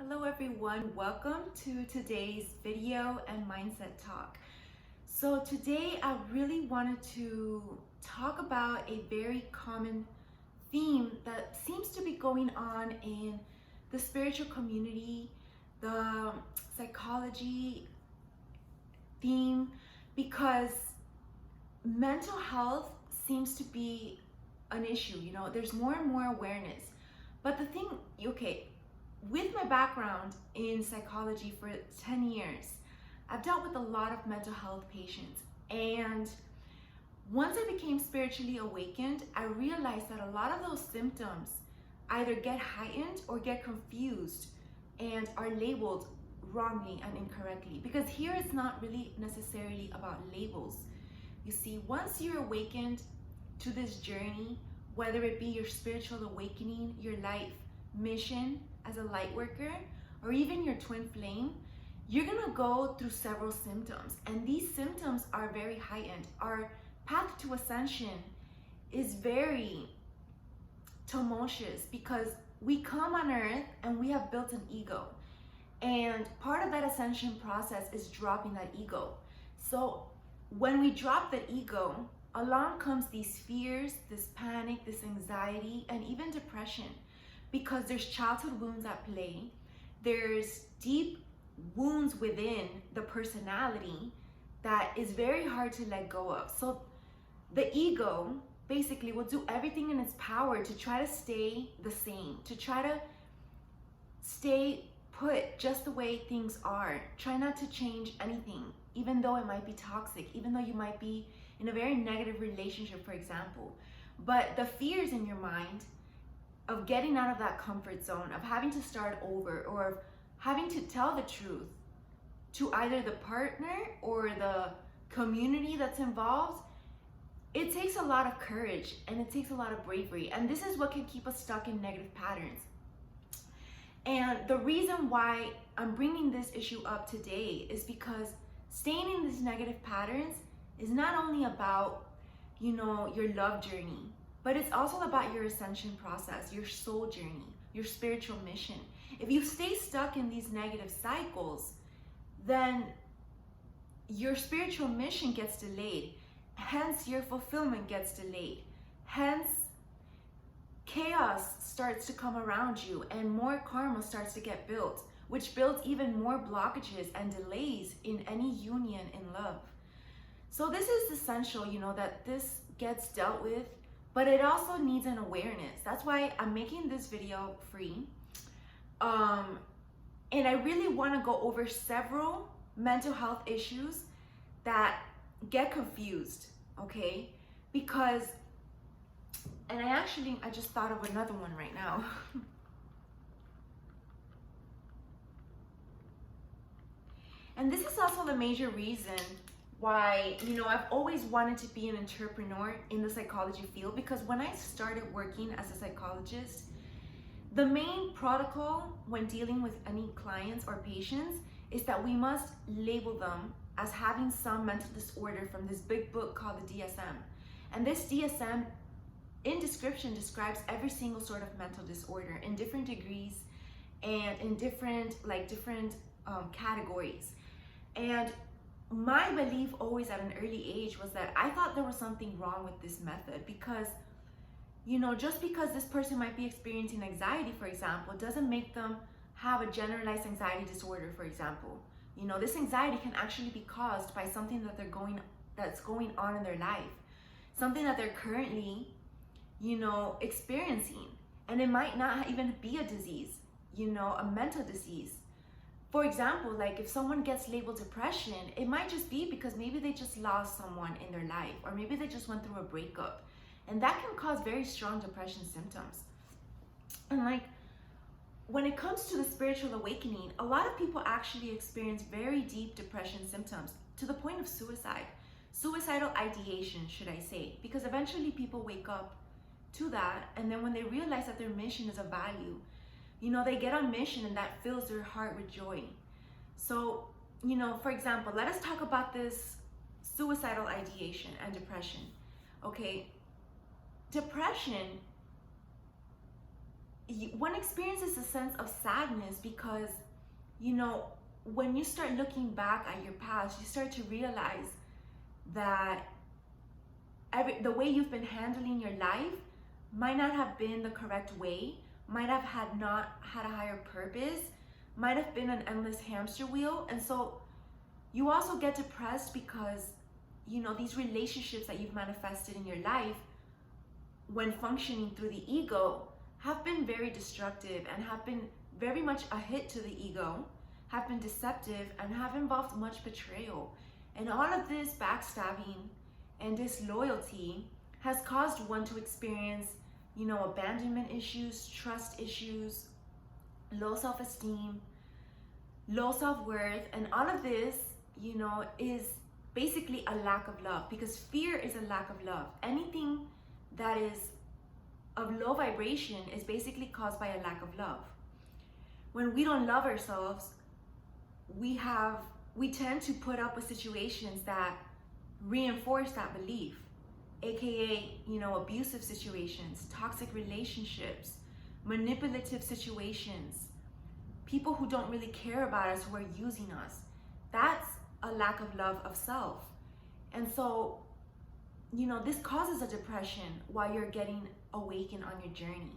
Hello everyone, welcome to today's video and mindset talk. So today I really wanted to talk about a very common theme that seems to be going on in the spiritual community, the psychology theme, because mental health seems to be an issue. There's more and more awareness. But the thing, okay, with my background in psychology for 10 years, I've dealt with a lot of mental health patients. And once I became spiritually awakened, I realized that a lot of those symptoms either get heightened or get confused and are labeled wrongly and incorrectly. Because here it's not really necessarily about labels. You see, once you're awakened to this journey, whether it be your spiritual awakening, your life mission as a light worker, or even your twin flame, you're gonna go through several symptoms. And these symptoms are very heightened. Our path to ascension is very tumultuous because we come on earth and we have built an ego. And part of that ascension process is dropping that ego. So when we drop that ego, along comes these fears, this panic, this anxiety, and even depression, because there's childhood wounds at play. There's deep wounds within the personality that is very hard to let go of. So the ego basically will do everything in its power to try to stay the same, to try to stay put just the way things are. Try not to change anything, even though it might be toxic, even though you might be in a very negative relationship, for example. But the fears in your mind of getting out of that comfort zone, of having to start over, or of having to tell the truth to either the partner or the community that's involved, it takes a lot of courage and it takes a lot of bravery. And this is what can keep us stuck in negative patterns. And the reason why I'm bringing this issue up today is because staying in these negative patterns is not only about, your love journey, but it's also about your ascension process, your soul journey, your spiritual mission. If you stay stuck in these negative cycles, then your spiritual mission gets delayed. Hence, your fulfillment gets delayed. Hence, chaos starts to come around you and more karma starts to get built, which builds even more blockages and delays in any union in love. So this is essential, that this gets dealt with, but it also needs an awareness. That's why I'm making this video free. And I really want to go over several mental health issues that get confused, okay? Because, and I just thought of another one right now. And this is also the major reason why, I've always wanted to be an entrepreneur in the psychology field, because when I started working as a psychologist, the main protocol when dealing with any clients or patients is that we must label them as having some mental disorder from this big book called the DSM. And this DSM in description describes every single sort of mental disorder in different degrees and in different categories. And my belief always at an early age was that I thought there was something wrong with this method, because just because this person might be experiencing anxiety, for example, doesn't make them have a generalized anxiety disorder, for example. This anxiety can actually be caused by something that's going on in their life, something that they're currently, experiencing. And it might not even be a disease, a mental disease. For example, like if someone gets labeled depression, it might just be because maybe they just lost someone in their life, or maybe they just went through a breakup. And that can cause very strong depression symptoms. And like, when it comes to the spiritual awakening, a lot of people actually experience very deep depression symptoms to the point of suicide. Suicidal ideation, should I say, because eventually people wake up to that, and then when they realize that their mission is a value, they get on mission and that fills their heart with joy. So, for example, let us talk about this suicidal ideation and depression. Okay, depression one experiences a sense of sadness because, you know, when you start looking back at your past, you start to realize that the way you've been handling your life might not have been the correct way, might have not had a higher purpose, might have been an endless hamster wheel. And so you also get depressed because, you know, these relationships that you've manifested in your life, when functioning through the ego, have been very destructive and have been very much a hit to the ego, have been deceptive, and have involved much betrayal. And all of this backstabbing and disloyalty has caused one to experience, you know, abandonment issues, trust issues, low self-esteem, low self-worth. And all of this, you know, is basically a lack of love, because fear is a lack of love. Anything that is of low vibration is basically caused by a lack of love. When we don't love ourselves, we tend to put up with situations that reinforce that belief, aka, you know, abusive situations, toxic relationships, manipulative situations, people who don't really care about us, who are using us. That's a lack of love of self. And so, you know, this causes a depression while you're getting awakened on your journey.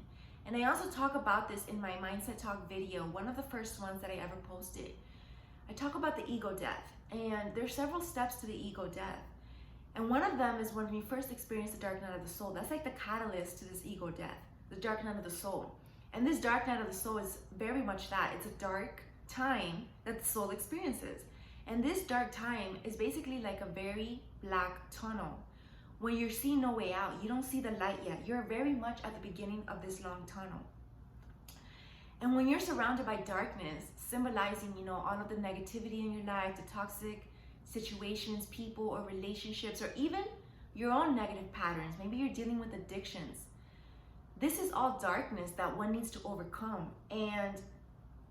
And I also talk about this in my Mindset Talk video, one of the first ones that I ever posted. I talk about the ego death, and there's several steps to the ego death. And one of them is when we first experience the dark night of the soul. That's like the catalyst to this ego death, the dark night of the soul. And this dark night of the soul is very much that. It's a dark time that the soul experiences. And this dark time is basically like a very black tunnel. When you're seeing no way out, you don't see the light yet. You're very much at the beginning of this long tunnel. And when you're surrounded by darkness, symbolizing, you know, all of the negativity in your life, the toxic situations, people or relationships, or even your own negative patterns, maybe you're dealing with addictions. This is all darkness that one needs to overcome. And,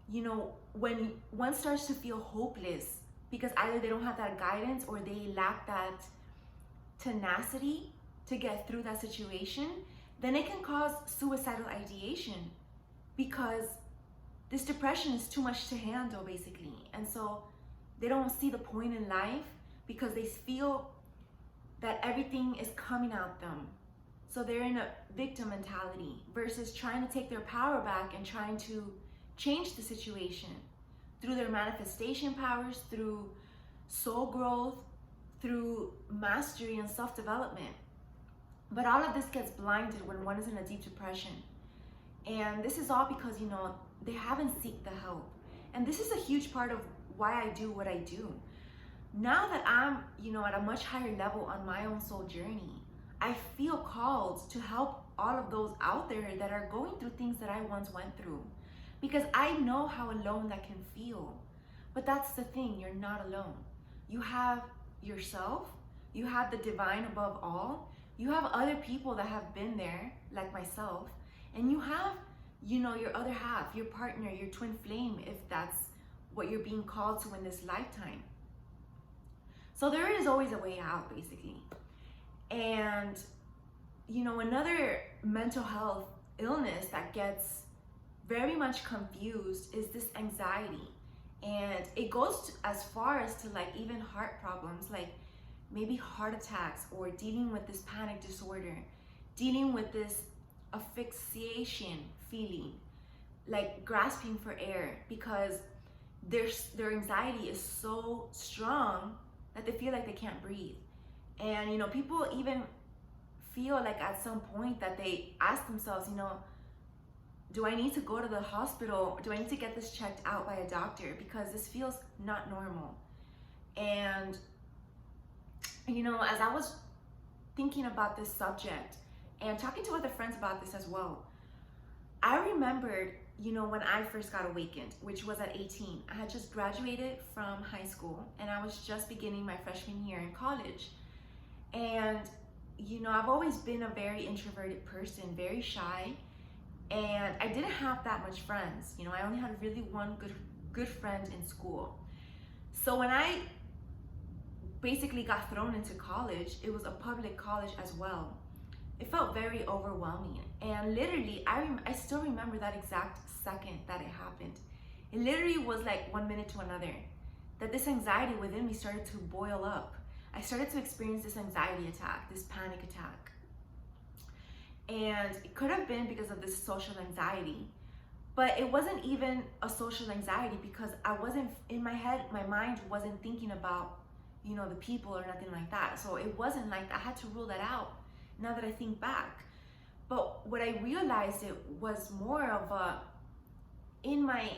you know, when one starts to feel hopeless because either they don't have that guidance or they lack that tenacity to get through that situation, then it can cause suicidal ideation, because this depression is too much to handle, basically. And so they don't see the point in life because they feel that everything is coming at them. So they're in a victim mentality versus trying to take their power back and trying to change the situation through their manifestation powers, through soul growth, through mastery and self-development. But all of this gets blinded when one is in a deep depression. And this is all because, you know, they haven't sought the help. And this is a huge part of why I do what I do. Now that I'm, you know, at a much higher level on my own soul journey, I feel called to help all of those out there that are going through things that I once went through, because I know how alone that can feel. But that's the thing, you're not alone. You have yourself, you have the divine above all, you have other people that have been there, like myself, and you have, you know, your other half, your partner, your twin flame, if that's what you're being called to in this lifetime. So there is always a way out, basically. And, you know, another mental health illness that gets very much confused is this anxiety. And it goes as far as to like even heart problems, like maybe heart attacks, or dealing with this panic disorder, dealing with this asphyxiation feeling, like grasping for air, because their anxiety is so strong that they feel like they can't breathe. And, you know, people even feel like at some point that they ask themselves, you know, do I need to go to the hospital? Do I need to get this checked out by a doctor? Because this feels not normal. And, you know, as I was thinking about this subject and talking to other friends about this as well, I remembered, you know, when I first got awakened, which was at 18. I had just graduated from high school and I was just beginning my freshman year in college. And, you know, I've always been a very introverted person, very shy, and I didn't have that much friends. You know, I only had really one good friend in school. So when I basically got thrown into college, it was a public college as well. it felt very overwhelming. And literally, I still remember that exact second that it happened. It literally was like 1 minute to another that this anxiety within me started to boil up. I started to experience this anxiety attack, this panic attack. And it could have been because of this social anxiety, but it wasn't even a social anxiety because I wasn't, in my head, my mind wasn't thinking about, the people or nothing like that. So it wasn't like, I had to rule that out now that I think back. But what I realized, it was more of a, in my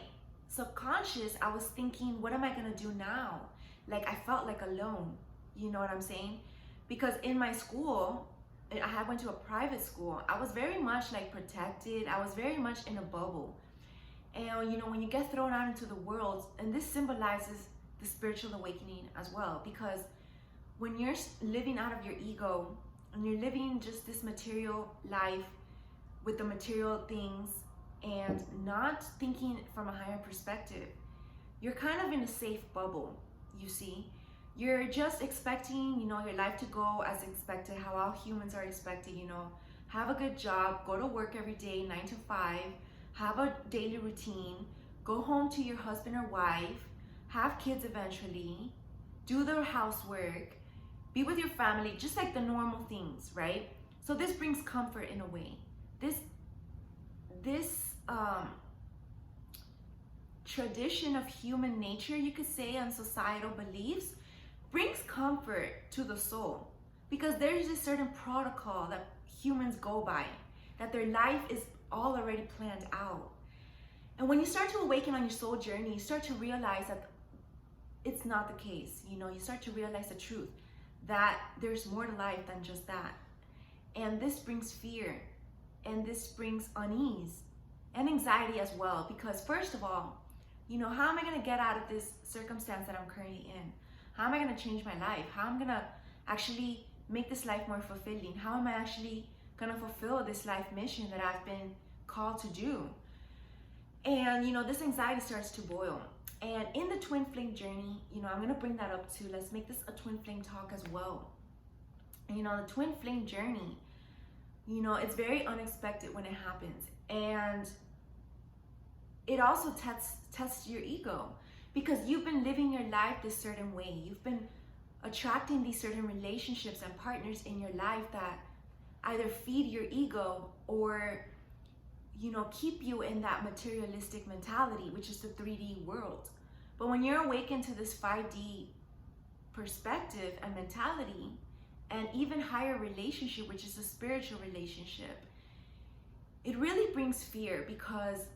subconscious, I was thinking, what am I gonna do now? Like, I felt like alone, you know what I'm saying? Because in my school, I went to a private school, I was very much like protected, I was very much in a bubble. And when you get thrown out into the world, and this symbolizes the spiritual awakening as well, because when you're living out of your ego, and you're living just this material life with the material things and not thinking from a higher perspective, you're kind of in a safe bubble, you see. You're just expecting, your life to go as expected, how all humans are expected, have a good job, go to work every day, 9 to 5, have a daily routine, go home to your husband or wife, have kids eventually, do the housework, be with your family, just like the normal things, right? So this brings comfort in a way. This tradition of human nature, you could say, and societal beliefs brings comfort to the soul, because there's a certain protocol that humans go by, that their life is all already planned out. And when you start to awaken on your soul journey, you start to realize that it's not the case. You start to realize the truth, that there's more to life than just that. And this brings fear, and this brings unease and anxiety as well, because first of all, how am I going to get out of this circumstance that I'm currently in? How am I going to change my life? How am I going to actually make this life more fulfilling? How am I actually going to fulfill this life mission that I've been called to do? And this anxiety starts to boil. And in the twin flame journey, I'm going to bring that up too. Let's make this a twin flame talk as well. And, the twin flame journey, it's very unexpected when it happens. And it also tests your ego, because you've been living your life this certain way. You've been attracting these certain relationships and partners in your life that either feed your ego or, keep you in that materialistic mentality, which is the 3D world. But when you're awakened to this 5D perspective and mentality, and even higher relationship, which is a spiritual relationship, it really brings fear, because,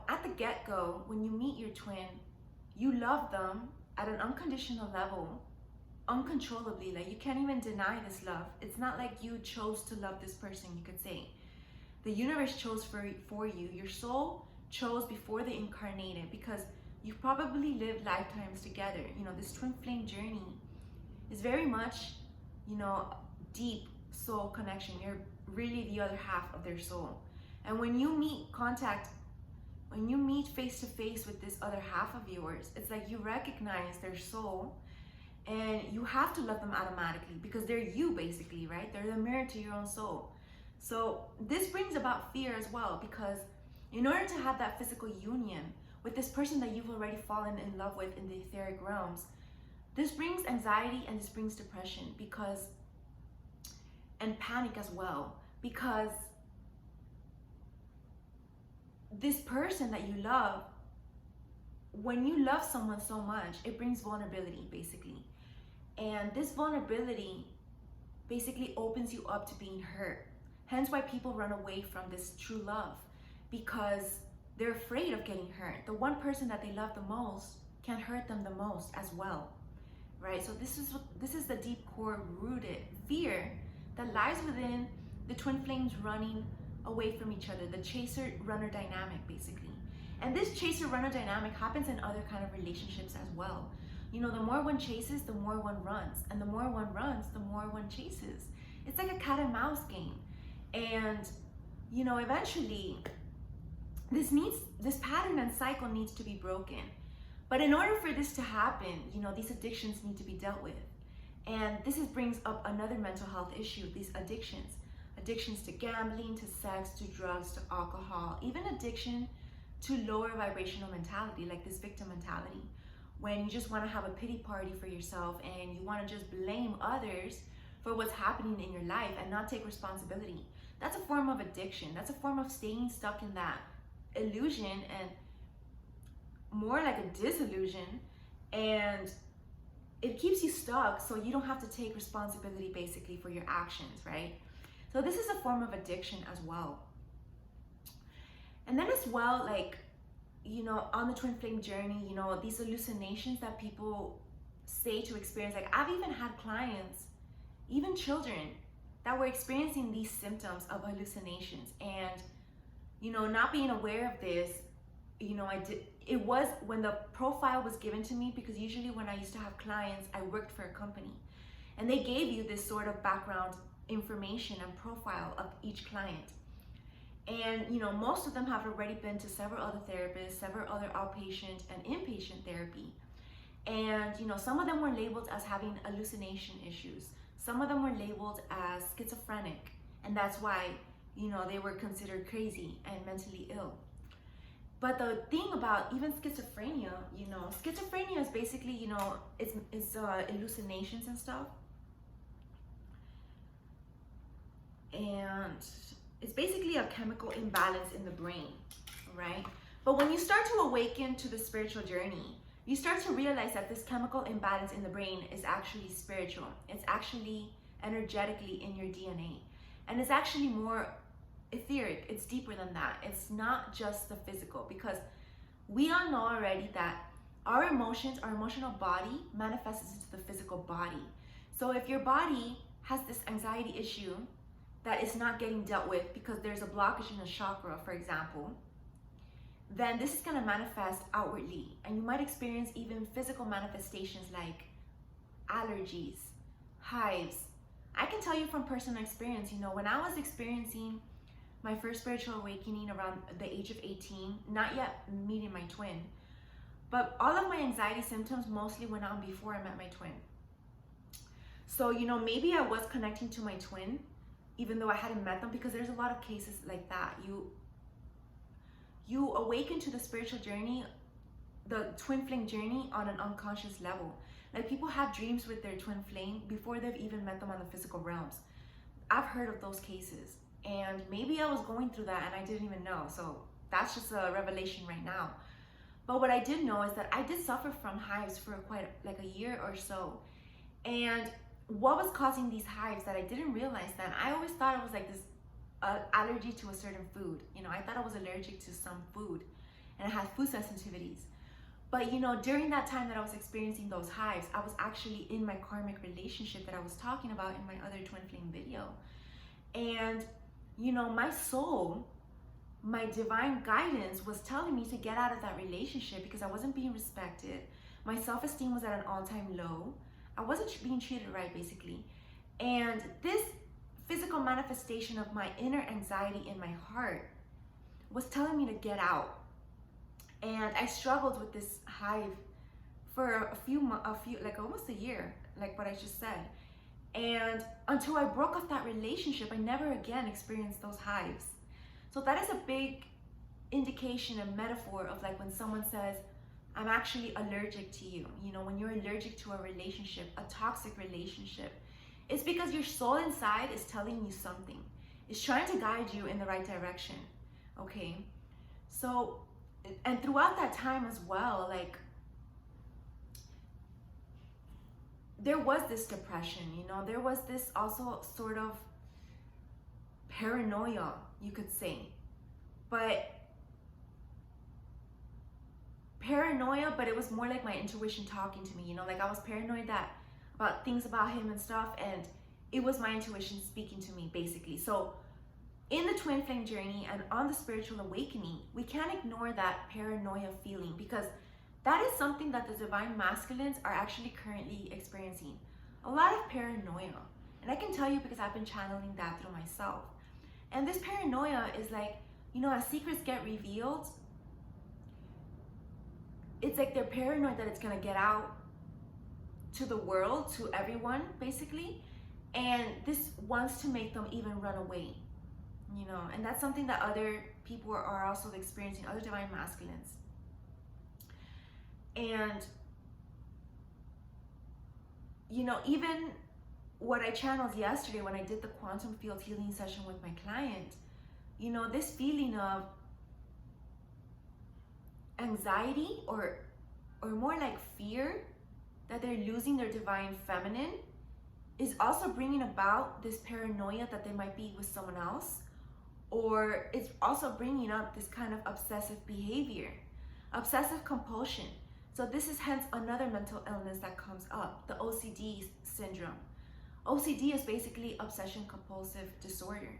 at the get-go, when you meet your twin, you love them at an unconditional level, uncontrollably. Like, you can't even deny this love. It's not like you chose to love this person, you could say. The universe chose for you. Your soul chose before they incarnated, because you've probably lived lifetimes together. This twin flame journey is very much, deep soul connection. You're really the other half of their soul. And when you meet face to face with this other half of yours, it's like you recognize their soul, and you have to love them automatically, because they're you, basically, right? They're the mirror to your own soul. So this brings about fear as well, because in order to have that physical union with this person that you've already fallen in love with in the etheric realms, this brings anxiety and this brings depression, and panic as well, because this person that you love, when you love someone so much, it brings vulnerability, basically. And this vulnerability basically opens you up to being hurt. Hence why people run away from this true love, because they're afraid of getting hurt. The one person that they love the most can hurt them the most as well, right? So this is the deep core rooted fear that lies within the twin flames running away from each other, the chaser-runner dynamic, basically. And this chaser-runner dynamic happens in other kind of relationships as well. The more one chases, the more one runs. And the more one runs, the more one chases. It's like a cat and mouse game. And, eventually, this pattern and cycle needs to be broken. But in order for this to happen, these addictions need to be dealt with. And this brings up another mental health issue, these addictions. addictions to gambling, to sex, to drugs, to alcohol, even addiction to lower vibrational mentality, like this victim mentality, when you just want to have a pity party for yourself and you want to just blame others for what's happening in your life and not take responsibility. That's a form of addiction. That's a form of staying stuck in that illusion, and more like a disillusion, and it keeps you stuck so you don't have to take responsibility basically for your actions, right? So this is a form of addiction as well. And then as well, like, you know, on the twin flame journey, you know, these hallucinations that people say to experience, like I've even had clients, even children, that were experiencing these symptoms of hallucinations, and, you know, not being aware of this, you know, it was when the profile was given to me, because usually when I used to have clients, I worked for a company and they gave you this sort of background information and profile of each client. And, you know, most of them have already been to several other therapists, several other outpatient and inpatient therapy. And, you know, some of them were labeled as having hallucination issues. Some of them were labeled as schizophrenic. And that's why, you know, they were considered crazy and mentally ill. But the thing about even schizophrenia, you know, schizophrenia is basically, you know, it's hallucinations and stuff. And it's basically a chemical imbalance in the brain, right? But when you start to awaken to the spiritual journey, you start to realize that this chemical imbalance in the brain is actually spiritual. It's actually energetically in your DNA. And it's actually more etheric. It's deeper than that. It's not just the physical, because we all know already that our emotions, our emotional body manifests into the physical body. So if your body has this anxiety issue that is not getting dealt with because there's a blockage in a chakra, for example, then this is going to manifest outwardly, and you might experience even physical manifestations like allergies, hives. I can tell you from personal experience, you know, when I was experiencing my first spiritual awakening around the age of 18, not yet meeting my twin, but all of my anxiety symptoms mostly went on before I met my twin. So, you know, maybe I was connecting to my twin even though I hadn't met them, because there's a lot of cases like that. You awaken to the spiritual journey, the twin flame journey, on an unconscious level. Like, people have dreams with their twin flame before they've even met them on the physical realms. I've heard of those cases, and maybe I was going through that and I didn't even know. So that's just a revelation right now. But what I did know is that I did suffer from hives for quite like a year or so. And what was causing these hives that I didn't realize then, I always thought it was like this allergy to a certain food. You know, I thought I was allergic to some food and I had food sensitivities. But, you know, during that time that I was experiencing those hives, I was actually in my karmic relationship that I was talking about in my other twin flame video. And, you know, my soul, my divine guidance was telling me to get out of that relationship because I wasn't being respected. My self-esteem was at an all-time low. I wasn't being treated right, basically. And this physical manifestation of my inner anxiety in my heart was telling me to get out. And I struggled with this hive for a few, like almost a year, like what I just said. And until I broke off that relationship, I never again experienced those hives. So that is a big indication and metaphor of like when someone says, I'm actually allergic to you. You know, when you're allergic to a relationship, a toxic relationship, it's because your soul inside is telling you something. It's trying to guide you in the right direction, okay? So, and throughout that time as well, like, there was this depression, you know, there was this also sort of paranoia, you could say. But it was more like my intuition talking to me, you know, like I was paranoid about things about him and stuff, and it was my intuition speaking to me, basically. So in the twin flame journey and on the spiritual awakening, we can't ignore that paranoia feeling, because that is something that the divine masculines are actually currently experiencing. A lot of paranoia. And I can tell you because I've been channeling that through myself. And this paranoia is like, you know, as secrets get revealed, it's like they're paranoid that it's gonna get out to the world, to everyone, basically. And this wants to make them even run away, and that's something that other people are also experiencing, other divine masculines. And even what I channeled yesterday when I did the quantum field healing session with my client, this feeling of anxiety or more like fear that they're losing their divine feminine is also bringing about this paranoia that they might be with someone else, or it's also bringing up this kind of obsessive behavior, obsessive compulsion. So this is hence another mental illness that comes up, the OCD syndrome. OCD is basically obsession compulsive disorder.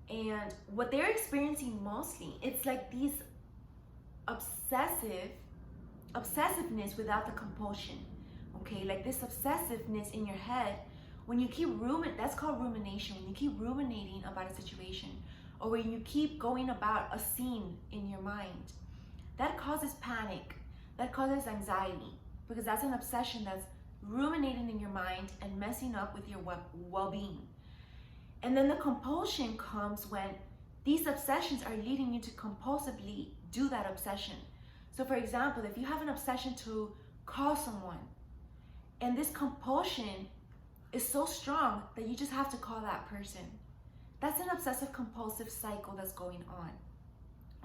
And what they're experiencing mostly, it's like these obsessiveness without the compulsion. Okay, like this obsessiveness in your head, when you keep that's called rumination. When you keep ruminating about a situation, or when you keep going about a scene in your mind, that causes panic, that causes anxiety, because that's an obsession that's ruminating in your mind and messing up with your well-being. And then the compulsion comes when these obsessions are leading you to compulsively do that obsession. So for example, if you have an obsession to call someone, and this compulsion is so strong that you just have to call that person, that's an obsessive compulsive cycle that's going on.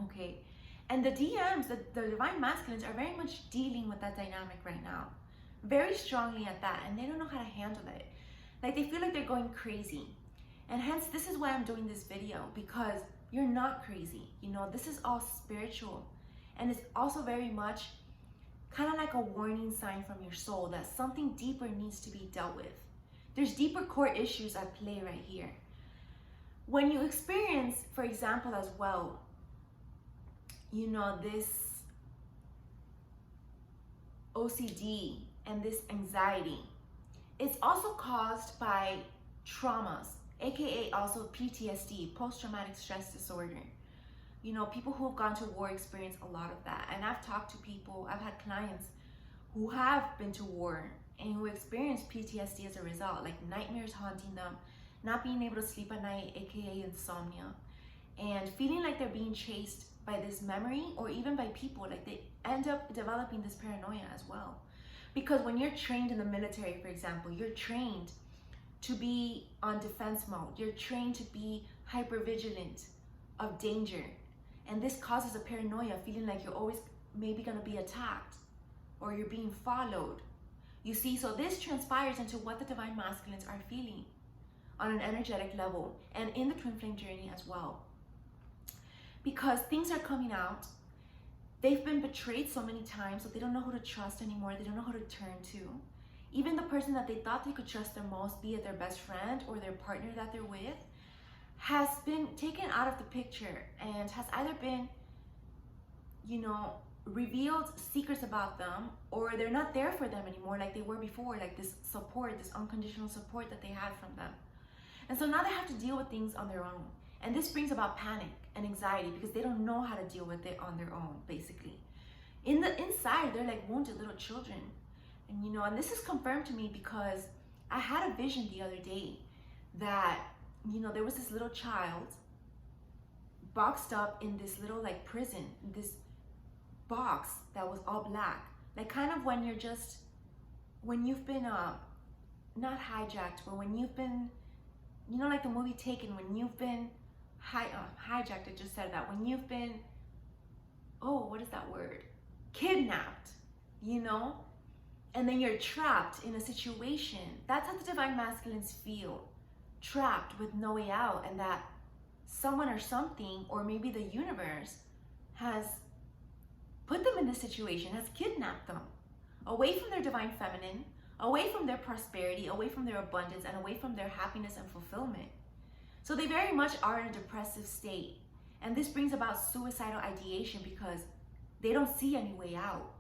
Okay, and the DMs, the divine masculines, are very much dealing with that dynamic right now, very strongly at that, and they don't know how to handle it. Like they feel like they're going crazy. And hence, this is why I'm doing this video, because you're not crazy. This is all spiritual. And it's also very much kind of like a warning sign from your soul that something deeper needs to be dealt with. There's deeper core issues at play right here. When you experience, for example, as well, this OCD and this anxiety, it's also caused by traumas, aka also PTSD, post-traumatic stress disorder. People who have gone to war experience a lot of that. And I've talked to people, I've had clients who have been to war and who experience PTSD as a result, like nightmares haunting them, not being able to sleep at night, aka insomnia, and feeling like they're being chased by this memory or even by people. Like they end up developing this paranoia as well. Because when you're trained in the military, for example, you're trained to be on defense mode. You're trained to be hyper vigilant of danger. And this causes a paranoia, feeling like you're always maybe gonna be attacked or you're being followed. You see, so this transpires into what the divine masculines are feeling on an energetic level and in the twin flame journey as well. Because things are coming out, they've been betrayed so many times that they don't know who to trust anymore, they don't know who to turn to. Even the person that they thought they could trust the most, be it their best friend or their partner that they're with, has been taken out of the picture and has either been, revealed secrets about them, or they're not there for them anymore like they were before, like this support, this unconditional support that they had from them. And so now they have to deal with things on their own. And this brings about panic and anxiety because they don't know how to deal with it on their own, basically. Inside, they're like wounded little children. And and this is confirmed to me because I had a vision the other day that, there was this little child boxed up in this little like prison, this box that was all black. Like kind of when you've been, not hijacked, but when you've been, like the movie Taken, when you've been hijacked, I just said that, when you've been, what is that word? Kidnapped, and then you're trapped in a situation. That's how the divine masculines feel, trapped with no way out, and that someone or something, or maybe the universe, has put them in this situation, has kidnapped them away from their divine feminine, away from their prosperity, away from their abundance, and away from their happiness and fulfillment. So they very much are in a depressive state. And this brings about suicidal ideation because they don't see any way out.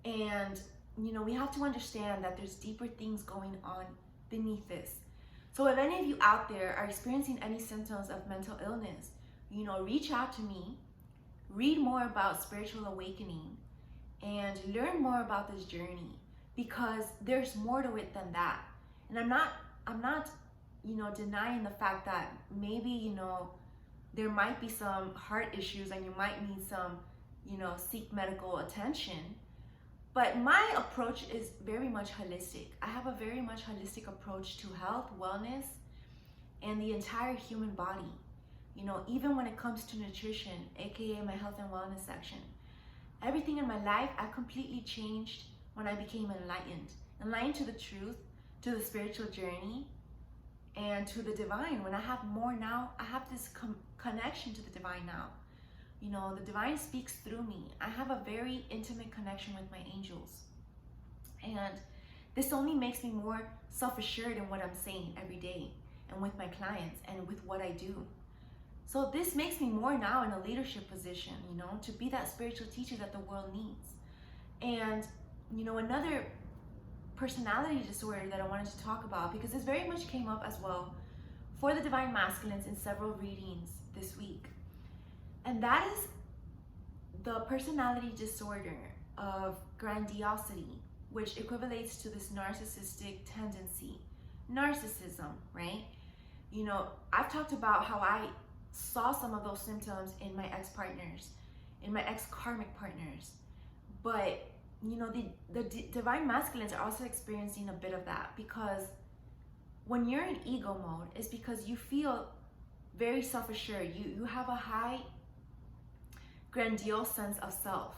And, we have to understand that there's deeper things going on beneath this. So if any of you out there are experiencing any symptoms of mental illness, reach out to me, read more about spiritual awakening, and learn more about this journey, because there's more to it than that. And I'm not denying the fact that maybe, there might be some heart issues and you might need some, seek medical attention. But my approach is very much holistic. I have a very much holistic approach to health, wellness, and the entire human body. Even when it comes to nutrition, aka my health and wellness section. Everything in my life, I completely changed when I became enlightened to the truth, to the spiritual journey, and to the divine. When I have more now, I have this connection to the divine now. The divine speaks through me. I have a very intimate connection with my angels. And this only makes me more self-assured in what I'm saying every day, and with my clients, and with what I do. So this makes me more now in a leadership position, to be that spiritual teacher that the world needs. And, another personality disorder that I wanted to talk about, because this very much came up as well for the divine masculines in several readings this week. And that is the personality disorder of grandiosity, which equivalates to this narcissistic tendency, narcissism, right? I've talked about how I saw some of those symptoms in my ex-partners, in my ex-karmic partners. But, the divine masculines are also experiencing a bit of that, because when you're in ego mode, it's because you feel very self-assured. You have a high, grandiose sense of self,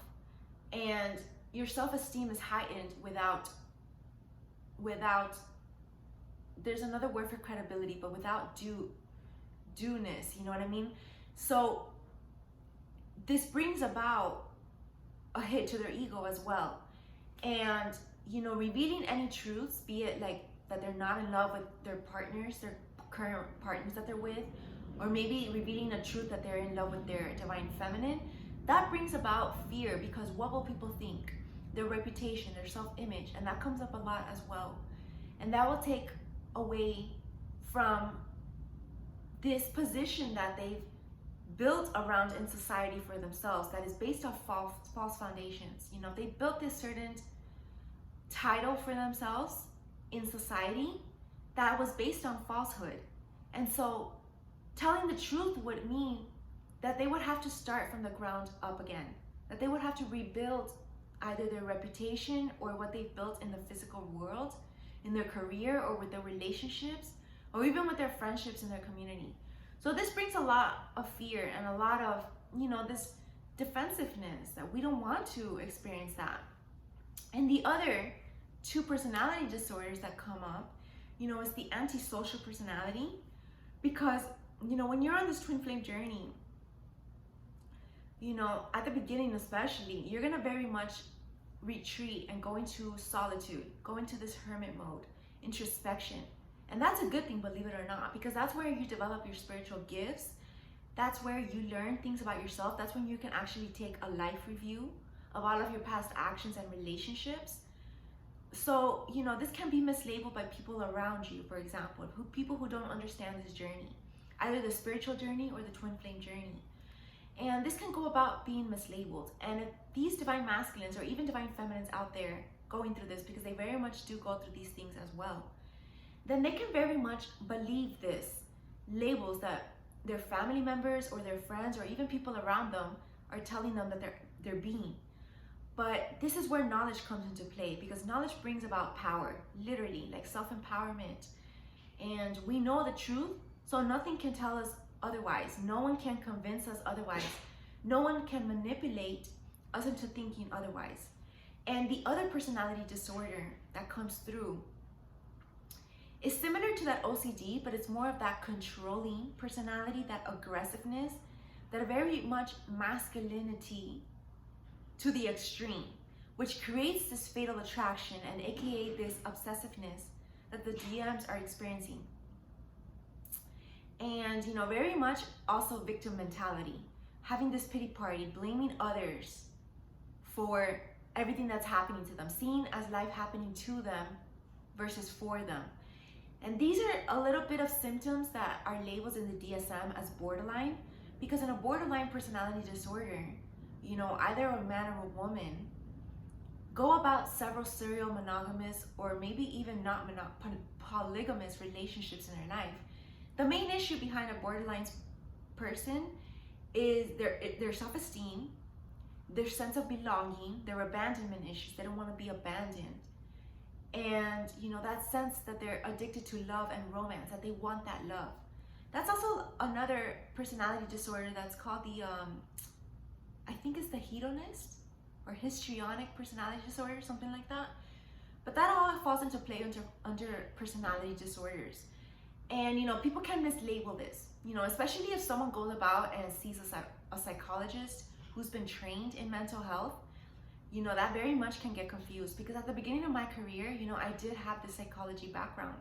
and your self-esteem is heightened without there's another word for credibility, but without due-ness, you know what I mean? So this brings about a hit to their ego as well. And, revealing any truths, be it like that they're not in love with their partners, their current partners that they're with, or maybe revealing a truth that they're in love with their divine feminine, that brings about fear, because what will people think? Their reputation, their self-image, and that comes up a lot as well. And that will take away from this position that they've built around in society for themselves, that is based off false foundations. They built this certain title for themselves in society that was based on falsehood. And so telling the truth would mean that they would have to start from the ground up again, that they would have to rebuild either their reputation or what they've built in the physical world, in their career, or with their relationships, or even with their friendships in their community. So this brings a lot of fear and a lot of, this defensiveness, that we don't want to experience that. And the other two personality disorders that come up, is the antisocial personality. Because, when you're on this twin flame journey, at the beginning especially, you're gonna very much retreat and go into solitude, go into this hermit mode, introspection. And that's a good thing, believe it or not, because that's where you develop your spiritual gifts. That's where you learn things about yourself. That's when you can actually take a life review of all of your past actions and relationships. So, this can be mislabeled by people around you, for example, people who don't understand this journey, either the spiritual journey or the twin flame journey. And this can go about being mislabeled. And if these divine masculines or even divine feminines out there going through this, because they very much do go through these things as well, then they can very much believe this labels that their family members or their friends or even people around them are telling them that they're being. But this is where knowledge comes into play, because knowledge brings about power, literally, like self-empowerment. And we know the truth, so nothing can tell us otherwise. No one can convince us otherwise. No one can manipulate us into thinking otherwise. And the other personality disorder that comes through is similar to that OCD, but it's more of that controlling personality, that aggressiveness, that very much masculinity to the extreme, which creates this fatal attraction and aka this obsessiveness that the DMs are experiencing. And very much also victim mentality, having this pity party, blaming others for everything that's happening to them, seeing as life happening to them versus for them. And these are a little bit of symptoms that are labeled in the DSM as borderline, because in a borderline personality disorder, either a man or a woman, go about several serial monogamous or maybe even not polygamous relationships in their life. The main issue behind a borderline person is their self-esteem, their sense of belonging, their abandonment issues. They don't want to be abandoned. And that sense that they're addicted to love and romance, that they want that love. That's also another personality disorder that's called the I think it's the hedonist or histrionic personality disorder, something like that. But that all falls into play under personality disorders. And people can mislabel this, especially if someone goes about and sees a psychologist who's been trained in mental health. That very much can get confused, because at the beginning of my career, I did have the psychology background.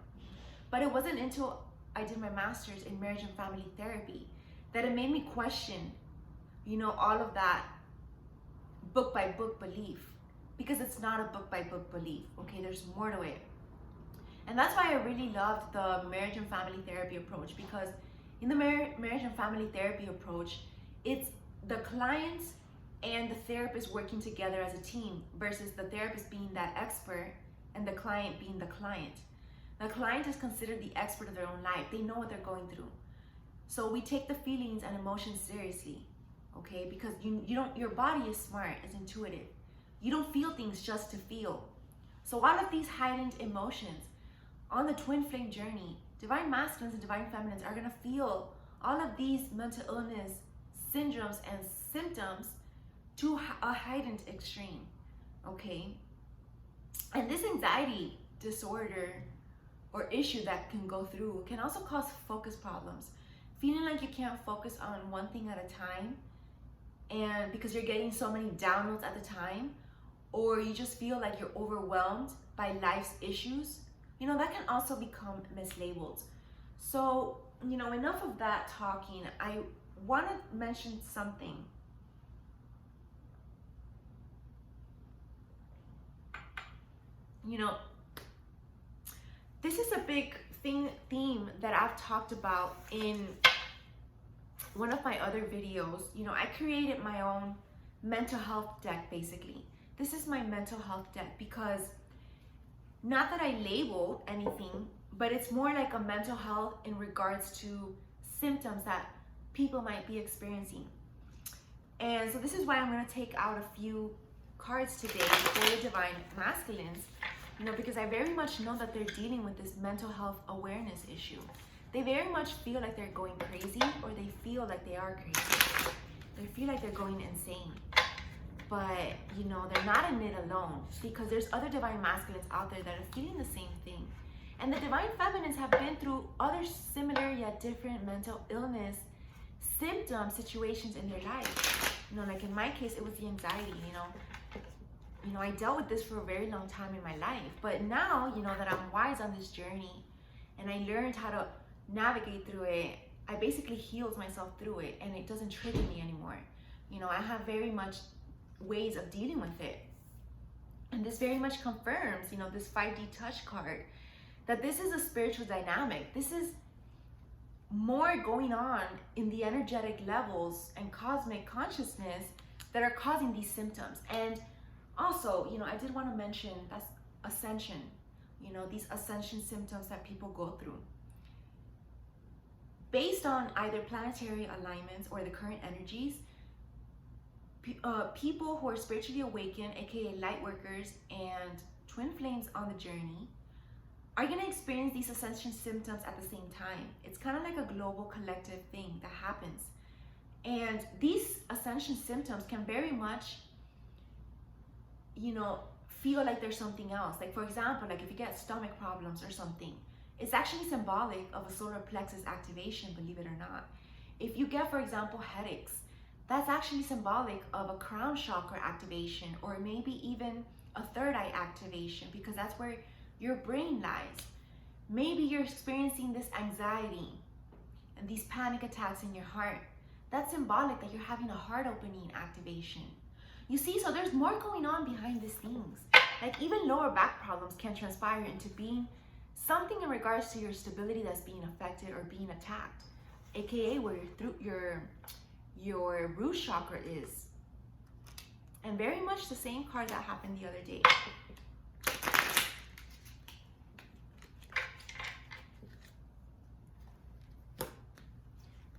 But it wasn't until I did my master's in marriage and family therapy that it made me question, all of that book by book belief, because it's not a book by book belief. Okay, there's more to it. And that's why I really loved the marriage and family therapy approach, because in the marriage and family therapy approach, it's the client and the therapist working together as a team versus the therapist being that expert and the client being the client. The client is considered the expert of their own life. They know what they're going through. So we take the feelings and emotions seriously, okay? Because your body is smart, it's intuitive. You don't feel things just to feel. So all of these heightened emotions on the twin flame journey, divine masculines and divine feminines are gonna feel all of these mental illness syndromes and symptoms to a heightened extreme, okay? And this anxiety disorder or issue that can go through can also cause focus problems, feeling like you can't focus on one thing at a time, and because you're getting so many downloads at the time, or you just feel like you're overwhelmed by life's issues, that can also become mislabeled. So, enough of that talking. I want to mention something. This is a big theme that I've talked about in one of my other videos. I created my own mental health deck, basically. This is my mental health deck, because not that I label anything, but it's more like a mental health in regards to symptoms that people might be experiencing. And so this is why I'm going to take out a few cards today for the divine masculines, because I very much know that they're dealing with this mental health awareness issue. They very much feel like they're going crazy, or they feel like they are crazy. They feel like they're going insane. But, they're not in it alone, because there's other divine masculines out there that are feeling the same thing. And the divine feminines have been through other similar yet different mental illness symptom situations in their life. Like in my case, it was the anxiety, I dealt with this for a very long time in my life. But now, that I'm wise on this journey and I learned how to navigate through it, I basically healed myself through it, and it doesn't trigger me anymore. I have very much ways of dealing with it. And this very much confirms, this 5D touch card, that this is a spiritual dynamic. This is more going on in the energetic levels and cosmic consciousness that are causing these symptoms. And also, I did want to mention that's ascension, these ascension symptoms that people go through. Based on either planetary alignments or the current energies, people who are spiritually awakened, aka light workers and twin flames on the journey, are going to experience these ascension symptoms at the same time. It's kind of like a global collective thing that happens. And these ascension symptoms can very much, feel like there's something else. Like, for example, like if you get stomach problems or something, it's actually symbolic of a solar plexus activation, believe it or not. If you get, for example, headaches, that's actually symbolic of a crown chakra activation, or maybe even a third eye activation, because that's where your brain lies. Maybe you're experiencing this anxiety and these panic attacks in your heart. That's symbolic that you're having a heart opening activation. You see, so there's more going on behind these things. Like even lower back problems can transpire into being something in regards to your stability that's being affected or being attacked, aka where your root chakra is. And very much the same card that happened the other day.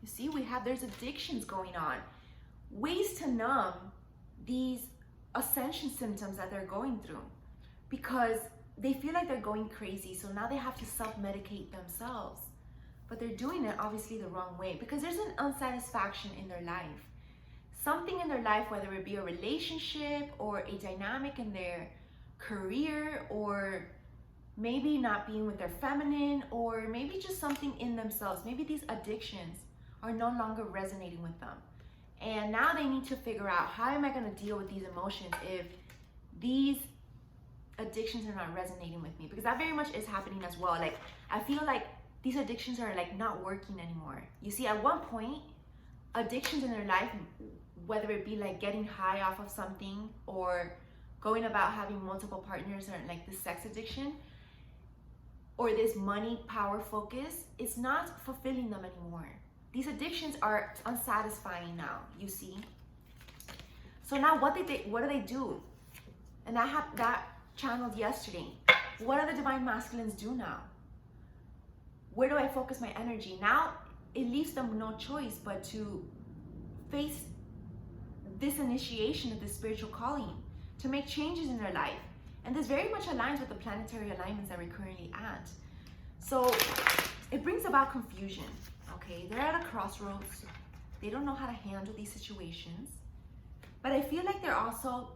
You see, there's addictions going on. Ways to numb these ascension symptoms that they're going through, because they feel like they're going crazy. So now they have to self-medicate themselves. But they're doing it obviously the wrong way, because there's an unsatisfaction in their life. Something in their life, whether it be a relationship or a dynamic in their career, or maybe not being with their feminine, or maybe just something in themselves. Maybe these addictions are no longer resonating with them. And now they need to figure out, how am I going to deal with these emotions if these addictions are not resonating with me? Because that very much is happening as well. Like, I feel like these addictions are like not working anymore. You see, at one point, addictions in their life, whether it be like getting high off of something or going about having multiple partners, or like the sex addiction, or this money power focus, it's not fulfilling them anymore. These addictions are unsatisfying now, you see. So now what do they do? And that channeled yesterday. What do the divine masculines do now? Where do I focus my energy? Now it leaves them no choice but to face this initiation of this spiritual calling, to make changes in their life. And this very much aligns with the planetary alignments that we're currently at. So it brings about confusion. Okay, they're at a crossroads. They don't know how to handle these situations. But I feel like they're also,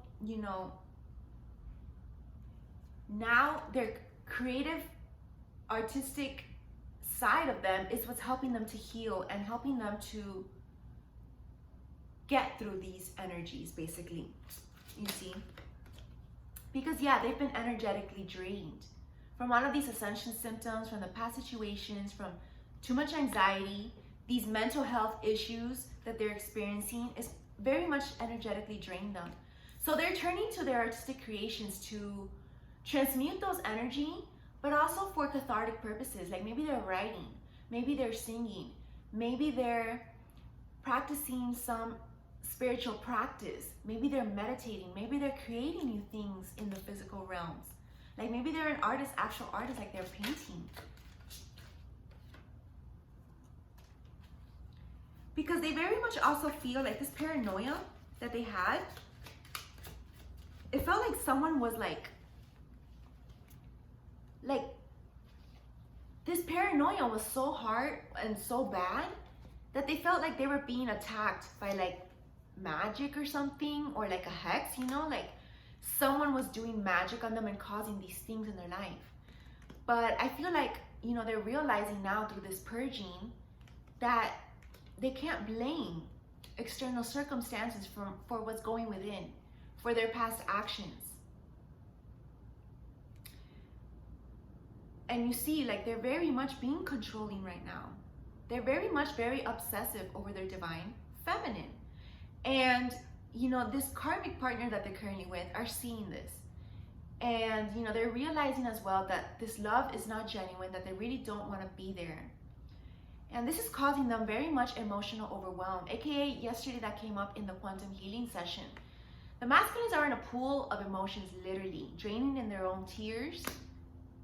now their creative, artistic side of them is what's helping them to heal and helping them to get through these energies, basically, you see. Because yeah, they've been energetically drained from all of these ascension symptoms, from the past situations, from too much anxiety. These mental health issues that they're experiencing is very much energetically drained them. So they're turning to their artistic creations to transmute those energy, but also for cathartic purposes. Like maybe they're writing, maybe they're singing, maybe they're practicing some spiritual practice, maybe they're meditating, maybe they're creating new things in the physical realms. Like maybe they're an artist, actual artist, like they're painting. Because they very much also feel like this paranoia that they had, it felt like someone was like this paranoia was so hard and so bad that they felt like they were being attacked by like magic or something, or like a hex, like someone was doing magic on them and causing these things in their life. But I feel like, they're realizing now through this purging that they can't blame external circumstances for what's going within, for their past actions. And you see, like, they're very much being controlling right now. They're very much very obsessive over their divine feminine. And, this karmic partner that they're currently with are seeing this. And, they're realizing as well that this love is not genuine, that they really don't want to be there. And this is causing them very much emotional overwhelm, aka yesterday that came up in the quantum healing session. The masculines are in a pool of emotions, literally draining in their own tears,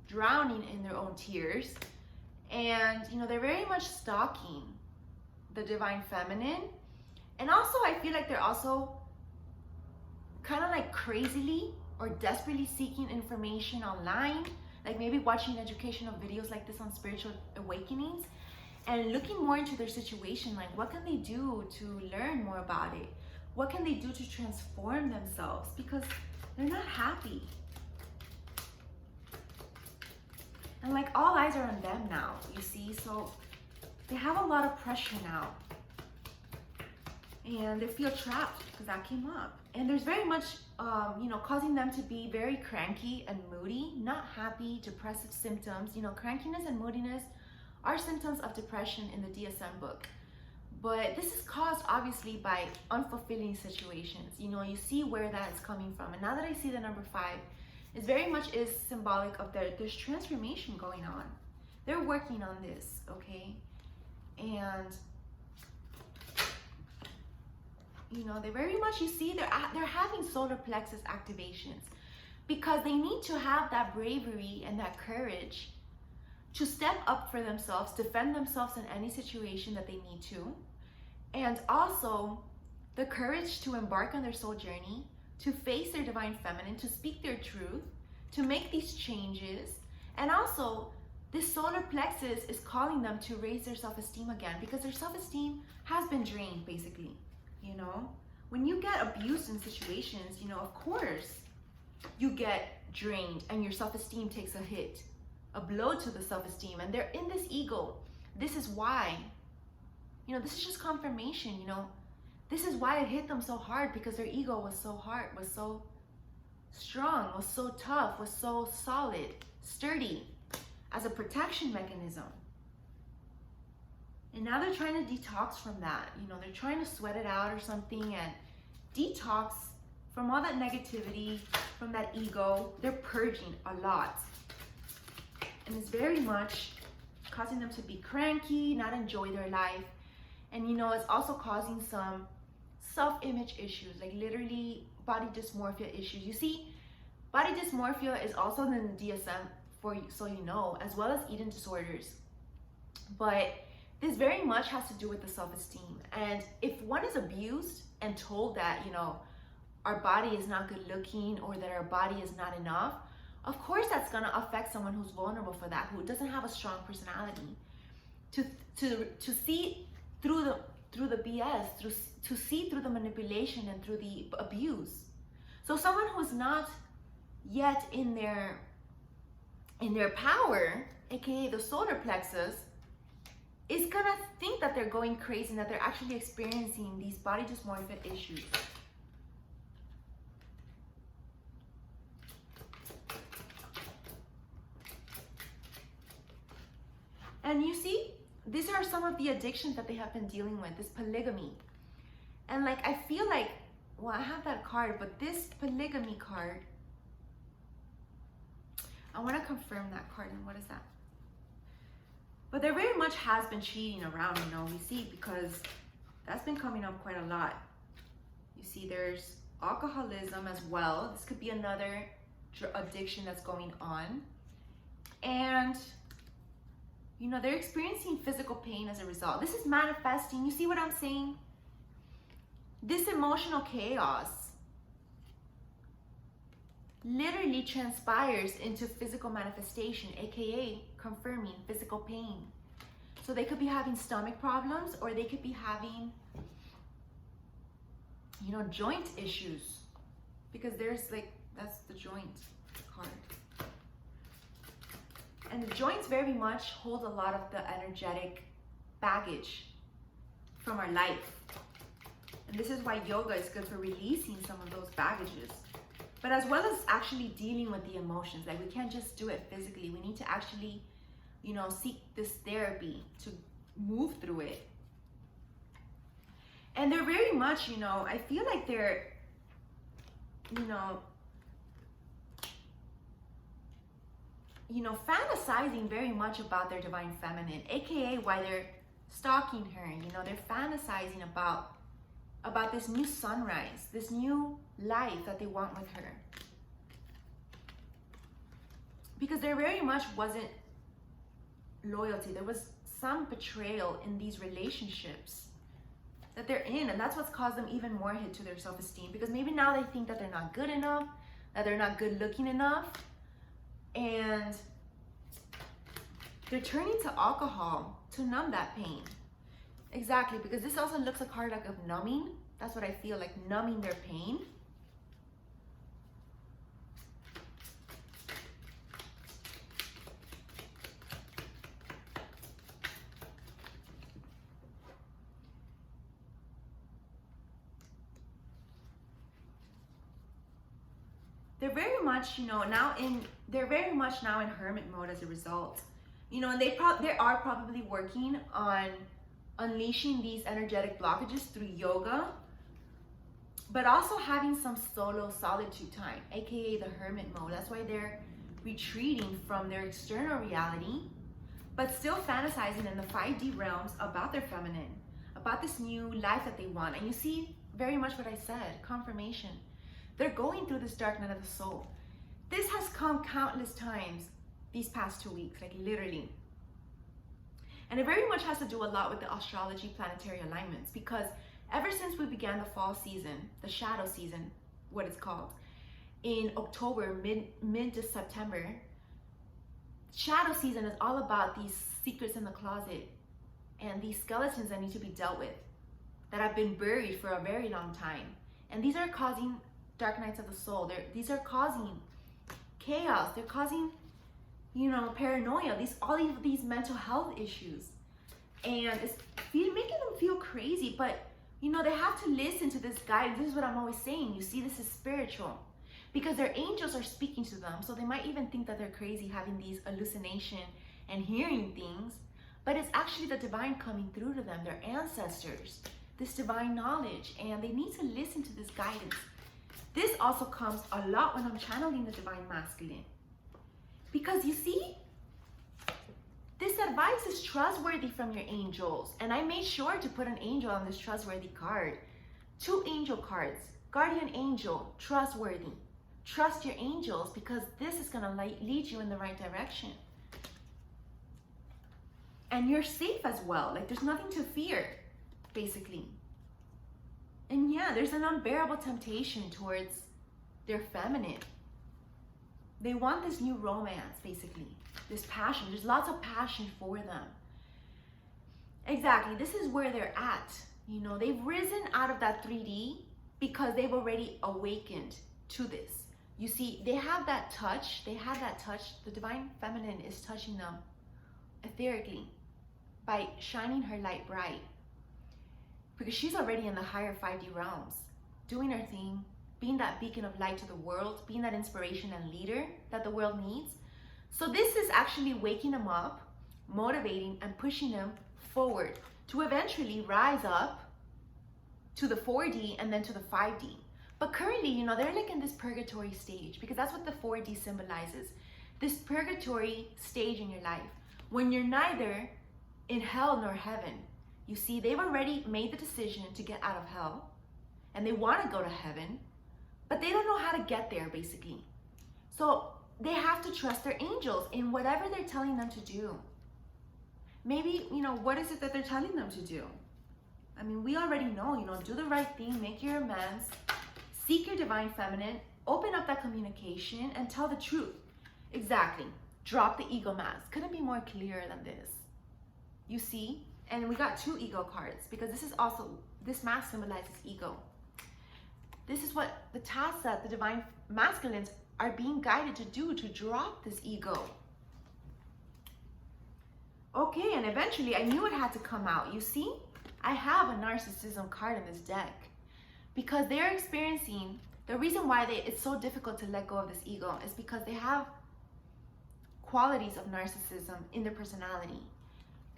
drowning in their own tears. And, they're very much stalking the divine feminine. And also, I feel like they're also kind of like crazily or desperately seeking information online, like maybe watching educational videos like this on spiritual awakenings, and looking more into their situation, like what can they do to learn more about it? What can they do to transform themselves? Because they're not happy. And like all eyes are on them now, you see? So they have a lot of pressure now. And they feel trapped because that came up. And there's very much, causing them to be very cranky and moody, not happy, depressive symptoms. Crankiness and moodiness are symptoms of depression in the DSM book. But this is caused obviously by unfulfilling situations. You see where that is coming from. And now that I see the number 5, it very much is symbolic of there's transformation going on. They're working on this, okay? And, they very much, you see, they're having solar plexus activations because they need to have that bravery and that courage to step up for themselves, defend themselves in any situation that they need to, and also the courage to embark on their soul journey, to face their divine feminine, to speak their truth, to make these changes. And also, this solar plexus is calling them to raise their self-esteem again, because their self-esteem has been drained, basically. When you get abused in situations, of course you get drained and your self-esteem takes a hit, a blow to the self-esteem, and they're in this ego. This is why, this is just confirmation, this is why it hit them so hard, because their ego was so hard, was so strong, was so tough, was so solid, sturdy, as a protection mechanism. And now they're trying to detox from that. They're trying to sweat it out or something and detox from all that negativity, from that ego. They're purging a lot. And it's very much causing them to be cranky, not enjoy their life. And it's also causing some self-image issues, like literally body dysmorphia issues. You see, body dysmorphia is also in the DSM, so as well as eating disorders. But this very much has to do with the self-esteem. And if one is abused and told that, our body is not good looking, or that our body is not enough, of course that's gonna affect someone who's vulnerable for that, who doesn't have a strong personality. To see through the BS, to see through the manipulation and through the abuse. So someone who's not yet in their power, aka the solar plexus, is gonna think that they're going crazy and that they're actually experiencing these body dysmorphia issues. And you see, these are some of the addictions that they have been dealing with, this polygamy. And I feel like, well, I have that card, but this polygamy card, I want to confirm that card. And what is that? But there very much has been cheating around, we see, because that's been coming up quite a lot. You see, there's alcoholism as well. This could be another addiction that's going on. And, they're experiencing physical pain as a result. This is manifesting. You see what I'm saying? This emotional chaos literally transpires into physical manifestation, aka confirming physical pain. So they could be having stomach problems, or they could be having, joint issues, because there's that's the joint card. And the joints very much hold a lot of the energetic baggage from our life. And this is why yoga is good for releasing some of those baggages. But as well as actually dealing with the emotions. We can't just do it physically. We need to actually, seek this therapy to move through it. And they're very much, I feel like they're, fantasizing very much about their divine feminine, aka why they're stalking her. They're fantasizing about this new sunrise, this new life that they want with her. Because there very much wasn't loyalty. There was some betrayal in these relationships that they're in, and that's what's caused them even more hit to their self-esteem, because maybe now they think that they're not good enough, that they're not good looking enough, and they're turning to alcohol to numb that pain. Exactly, because this also looks a card of numbing. That's what I feel, like numbing their pain. They're very much, they're very much now in hermit mode as a result. And they are probably working on unleashing these energetic blockages through yoga, but also having some solo solitude time, aka the hermit mode. That's why they're retreating from their external reality, but still fantasizing in the 5D realms about their feminine, about this new life that they want. And you see, very much what I said, confirmation. They're going through this dark night of the soul. This has come countless times these past 2 weeks, like literally. And it very much has to do a lot with the astrology planetary alignments, because ever since we began the fall season, the shadow season, what it's called, in October, mid to September, shadow season is all about these secrets in the closet and these skeletons that need to be dealt with, that have been buried for a very long time. And these are causing dark nights of the soul. These are causing chaos. They're causing, paranoia, all of these mental health issues. And it's making them feel crazy, but they have to listen to this guidance. This is what I'm always saying. You see, this is spiritual, because their angels are speaking to them. So they might even think that they're crazy having these hallucinations and hearing things, but it's actually the divine coming through to them, their ancestors, this divine knowledge, and they need to listen to this guidance. This also comes a lot when I'm channeling the divine masculine, because you see, this advice is trustworthy from your angels, and I made sure to put an angel on this trustworthy card. 2 angel cards, guardian angel, trustworthy. Trust your angels, because this is going to lead you in the right direction. And you're safe as well. Like, there's nothing to fear, basically. And yeah, there's an unbearable temptation towards their feminine. They want this new romance, basically. This passion. There's lots of passion for them. Exactly. This is where they're at. They've risen out of that 3D because they've already awakened to this. You see, they have that touch. They have that touch. The divine feminine is touching them etherically by shining her light bright, because she's already in the higher 5D realms, doing her thing, being that beacon of light to the world, being that inspiration and leader that the world needs. So this is actually waking them up, motivating and pushing them forward to eventually rise up to the 4D and then to the 5D. But currently, they're like in this purgatory stage, because that's what the 4D symbolizes. This purgatory stage in your life, when you're neither in hell nor heaven. You see, they've already made the decision to get out of hell, and they want to go to heaven, but they don't know how to get there, basically. So they have to trust their angels in whatever they're telling them to do. Maybe, what is it that they're telling them to do? I mean, we already know, do the right thing, make your amends, seek your divine feminine, open up that communication, and tell the truth. Exactly. Drop the ego mask. Couldn't be more clear than this. You see? And we got 2 ego cards, because this mask symbolizes ego. This is what the task that the divine masculines are being guided to do, to drop this ego. Okay, and eventually I knew it had to come out. You see, I have a narcissism card in this deck, because they're experiencing, the reason why it's so difficult to let go of this ego is because they have qualities of narcissism in their personality.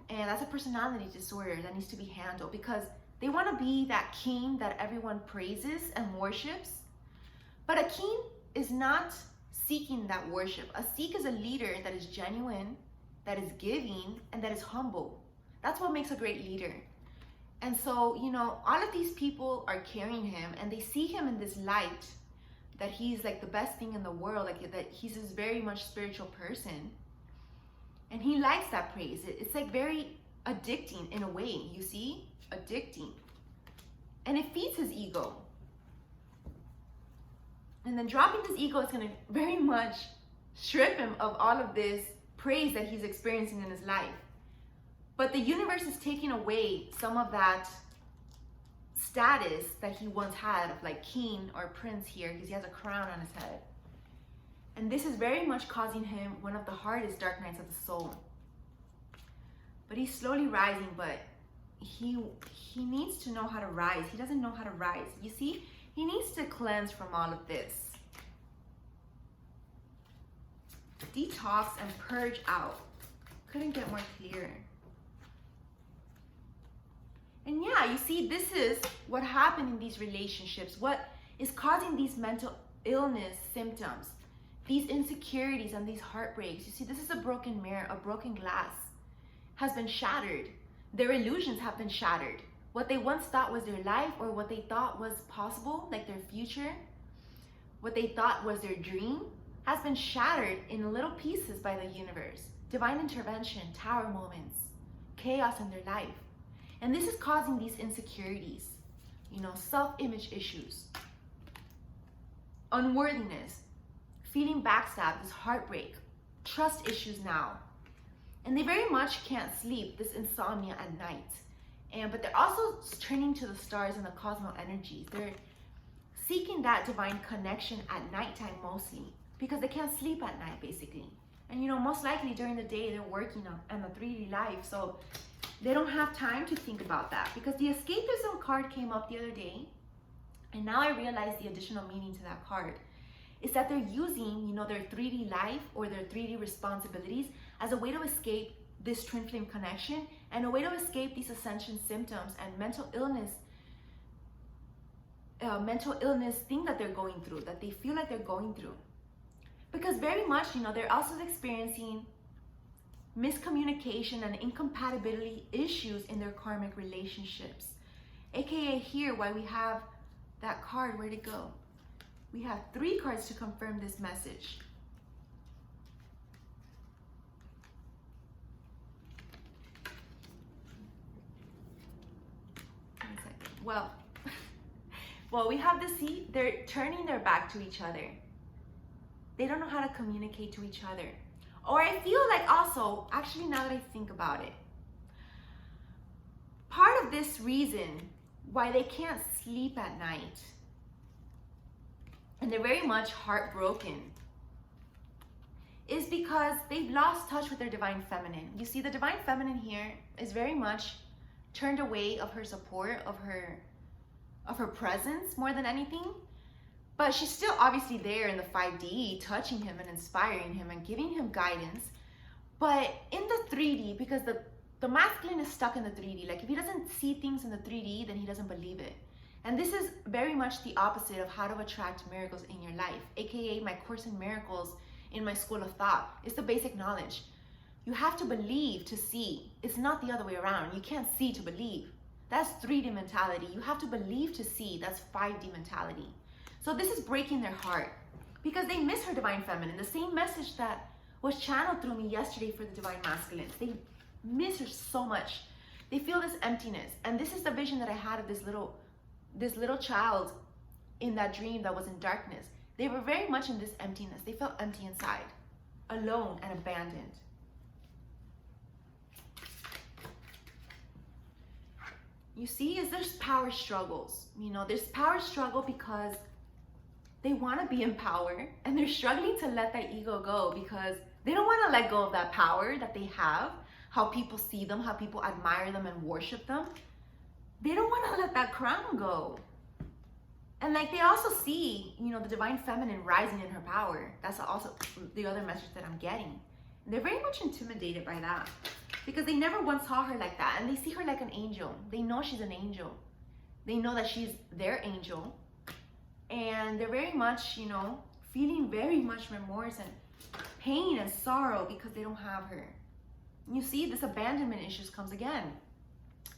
And that's a personality disorder that needs to be handled, because they want to be that king that everyone praises and worships. But a king is not seeking that worship. A Sikh is a leader that is genuine, that is giving, and that is humble. That's what makes a great leader. And so, all of these people are carrying him, and they see him in this light, that he's like the best thing in the world, like that he's this very much spiritual person. And he likes that praise. It's like very addicting in a way, you see? Addicting. And it feeds his ego. And then dropping this ego is going to very much strip him of all of this praise that he's experiencing in his life. But the universe is taking away some of that status that he once had of like king or prince here, because he has a crown on his head. And this is very much causing him one of the hardest dark nights of the soul. But he's slowly rising, but he needs to know how to rise. He doesn't know how to rise. You see, he needs to cleanse from all of this. Detox and purge out. Couldn't get more clear. And yeah, you see, this is what happened in these relationships. What is causing these mental illness symptoms, these insecurities and these heartbreaks. You see, this is a broken mirror, a broken glass has been shattered. Their illusions have been shattered. What they once thought was their life, or what they thought was possible, like their future, what they thought was their dream, has been shattered in little pieces by the universe. Divine intervention, tower moments, chaos in their life. And this is causing these insecurities, self-image issues, unworthiness, feeling backstabbed, this heartbreak, trust issues now. And they very much can't sleep, this insomnia at night. But they're also turning to the stars and the cosmos energies. They're seeking that divine connection at nighttime mostly, because they can't sleep at night basically. And most likely during the day they're working on the 3D life, so they don't have time to think about that. Because the escapism card came up the other day, and now I realize the additional meaning to that card is that they're using, their 3D life or their 3D responsibilities as a way to escape this twin flame connection, and a way to escape these ascension symptoms and mental illness thing that they're going through, that they feel like they're going through. Because very much, they're also experiencing miscommunication and incompatibility issues in their karmic relationships. AKA here, why we have that card, where'd it go? We have 3 cards to confirm this message. One second. Well, we have they're turning their back to each other. They don't know how to communicate to each other. Or I feel like also, actually now that I think about it, part of this reason why they can't sleep at night, and they're very much heartbroken, is because they've lost touch with their divine feminine. You see, the divine feminine here is very much turned away of her support, of her presence more than anything. But she's still obviously there in the 5D, touching him and inspiring him and giving him guidance. But in the 3D, because the masculine is stuck in the 3D. Like if he doesn't see things in the 3D, then he doesn't believe it. And this is very much the opposite of how to attract miracles in your life, aka my course in miracles in my school of thought. It's the basic knowledge. You have to believe to see. It's not the other way around. You can't see to believe. That's 3D mentality. You have to believe to see. That's 5D mentality. So this is breaking their heart because they miss her divine feminine. The same message that was channeled through me yesterday for the divine masculine. They miss her so much. They feel this emptiness. And this is the vision that I had of this little child in that dream that was in darkness. They were very much in this emptiness. They felt empty inside, alone and abandoned. You see, there's power struggles. There's power struggle because they want to be in power and they're struggling to let that ego go because they don't want to let go of that power that they have, how people see them, how people admire them and worship them. They don't want to let that crown go. And like they also see, the divine feminine rising in her power. That's also the other message that I'm getting. They're very much intimidated by that because they never once saw her like that, and they see her like an angel. They know she's an angel. They know that she's their angel. And they're very much, feeling very much remorse and pain and sorrow because they don't have her. You see, this abandonment issues comes again.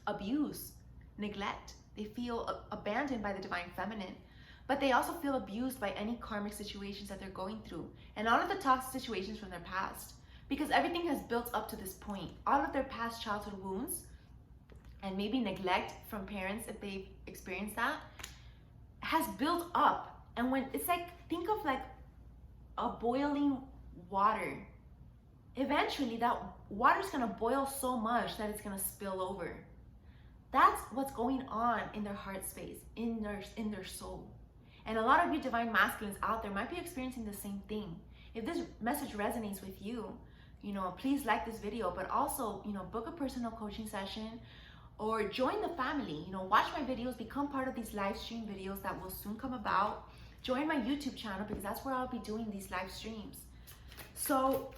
Abuse, neglect. They feel abandoned by the divine feminine, but they also feel abused by any karmic situations that they're going through and all of the toxic situations from their past, because everything has built up to this point. All of their past childhood wounds and maybe neglect from parents, if they've experienced that, has built up. And when it's like, think of like a boiling water. Eventually that water's gonna boil so much that it's gonna spill over. That's what's going on in their heart space, in their soul. And a lot of you divine masculines out there might be experiencing the same thing. If this message resonates with you, please like this video, but also, book a personal coaching session or join the family. Watch my videos, become part of these live stream videos that will soon come about. Join my YouTube channel because that's where I'll be doing these live streams. So,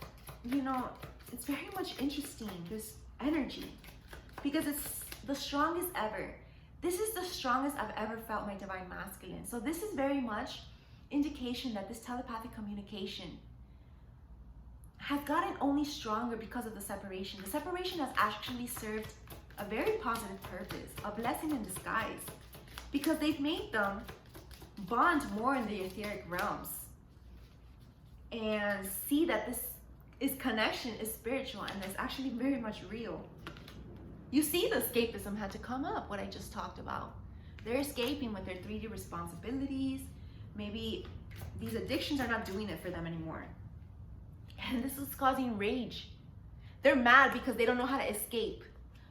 it's very much interesting, this energy, because it's the strongest ever. This is the strongest I've ever felt my divine masculine. So this is very much indication that this telepathic communication has gotten only stronger because of the separation. The separation has actually served a very positive purpose, a blessing in disguise, because they've made them bond more in the etheric realms and see that this connection is spiritual and it's actually very much real. You see the escapism had to come up, what I just talked about. They're escaping with their 3D responsibilities. Maybe these addictions are not doing it for them anymore. And this is causing rage. They're mad because they don't know how to escape.